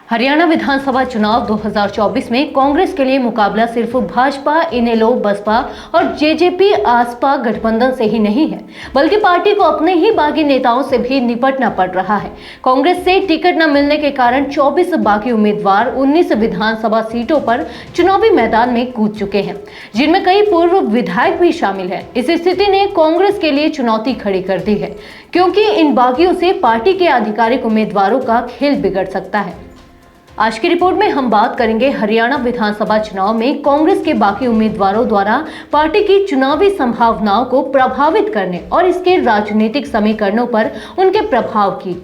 हरियाणा विधानसभा चुनाव 2024 में कांग्रेस के लिए मुकाबला सिर्फ भाजपा, इनेलो, बसपा और जेजेपी आसपा गठबंधन से ही नहीं है, बल्कि पार्टी को अपने ही बागी नेताओं से भी निपटना पड़ रहा है। कांग्रेस से टिकट न मिलने के कारण 24 बागी उम्मीदवार 19 विधानसभा सीटों पर चुनावी मैदान में कूद चुके हैं, जिनमें कई पूर्व विधायक भी शामिल हैं। इस स्थिति ने कांग्रेस के लिए चुनौती खड़ी कर दी है, क्योंकि इन बागियों से पार्टी के आधिकारिक उम्मीदवारों का खेल बिगड़ सकता है। आज की रिपोर्ट में हम बात करेंगे हरियाणा विधानसभा चुनाव में कांग्रेस के बाकी उम्मीदवारों द्वारा पार्टी की चुनावी संभावनाओं को प्रभावित करने और इसके राजनीतिक समीकरणों पर उनके प्रभाव की।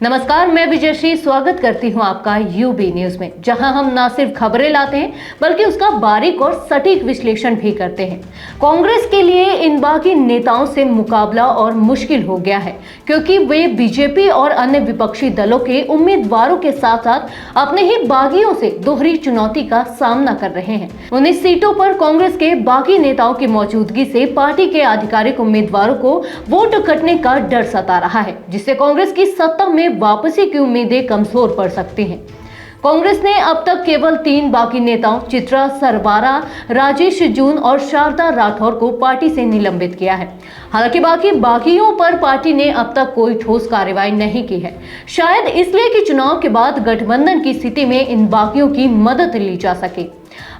नमस्कार, मैं विजयश्री स्वागत करती हूं आपका यूबी न्यूज में, जहां हम न सिर्फ खबरें लाते हैं बल्कि उसका बारीक और सटीक विश्लेषण भी करते हैं। कांग्रेस के लिए इन बागी नेताओं से मुकाबला और मुश्किल हो गया है, क्योंकि वे बीजेपी और अन्य विपक्षी दलों के उम्मीदवारों के साथ साथ अपने ही बागियों से दोहरी चुनौती का सामना कर रहे हैं। 19 सीटों पर कांग्रेस के बागी नेताओं की मौजूदगी से पार्टी के आधिकारिक उम्मीदवारों को वोट कटने का डर सता रहा है, जिससे कांग्रेस की सत्ता में वापसी की उम्मीदें कमजोर पड़ सकती हैं। कांग्रेस ने अब तक केवल 3 बागी नेताओं चित्रा सरबारा, राजेश जून और शारदा राठौर को पार्टी से निलंबित किया है। हालांकि बाकी बागियों पर पार्टी ने अब तक कोई ठोस कार्रवाई नहीं की है, शायद इसलिए कि चुनाव के बाद गठबंधन की स्थिति में इन बागियों की मदद ली जा सके।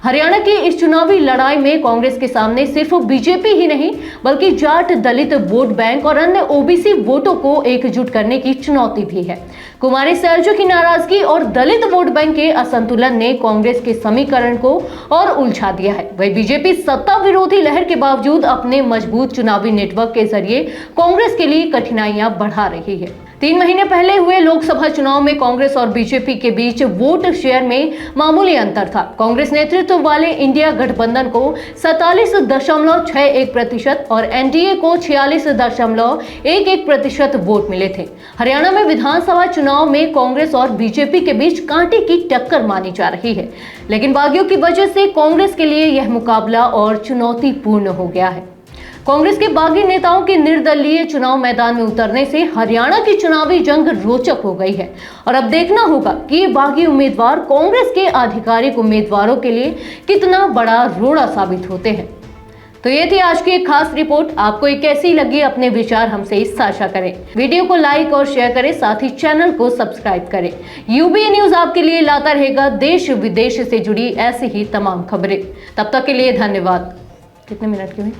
हरियाणा की इस चुनावी लड़ाई में कांग्रेस के सामने सिर्फ बीजेपी ही नहीं, बल्कि जाट, दलित वोट बैंक और अन्य ओबीसी वोटों को एकजुट करने की चुनौती भी है। कुमारी सैलजों की नाराजगी और दलित वोट बैंक के असंतुलन ने कांग्रेस के समीकरण को और उलझा दिया है। वही बीजेपी सत्ता विरोधी लहर के बावजूद अपने मजबूत चुनावी नेटवर्क के जरिए कांग्रेस के लिए कठिनाइयां बढ़ा रही है। 3 महीने पहले हुए लोकसभा चुनाव में कांग्रेस और बीजेपी के बीच वोट शेयर में मामूली अंतर था। कांग्रेस नेतृत्व वाले इंडिया गठबंधन को 47.61% और एनडीए को 46.11% वोट मिले थे। हरियाणा में विधानसभा चुनाव में कांग्रेस और बीजेपी के बीच कांटे की टक्कर मानी जा रही है, लेकिन बागियों की वजह से कांग्रेस के लिए यह मुकाबला और चुनौतीपूर्ण हो गया है। कांग्रेस के बागी नेताओं के निर्दलीय चुनाव मैदान में उतरने से हरियाणा की चुनावी जंग रोचक हो गई है और अब देखना होगा कि बागी उम्मीदवार कांग्रेस के आधिकारिक उम्मीदवारों के लिए कितना बड़ा रोड़ा साबित होते हैं। तो ये थी आज की एक खास रिपोर्ट। आपको ये कैसी लगी, अपने विचार हमसे साझा करें। वीडियो को लाइक और शेयर करें, साथ ही चैनल को सब्सक्राइब करें। यूबी न्यूज आपके लिए लाता रहेगा देश विदेश से जुड़ी ऐसी ही तमाम खबरें। तब तक के लिए धन्यवाद। कितने मिनट की हुई?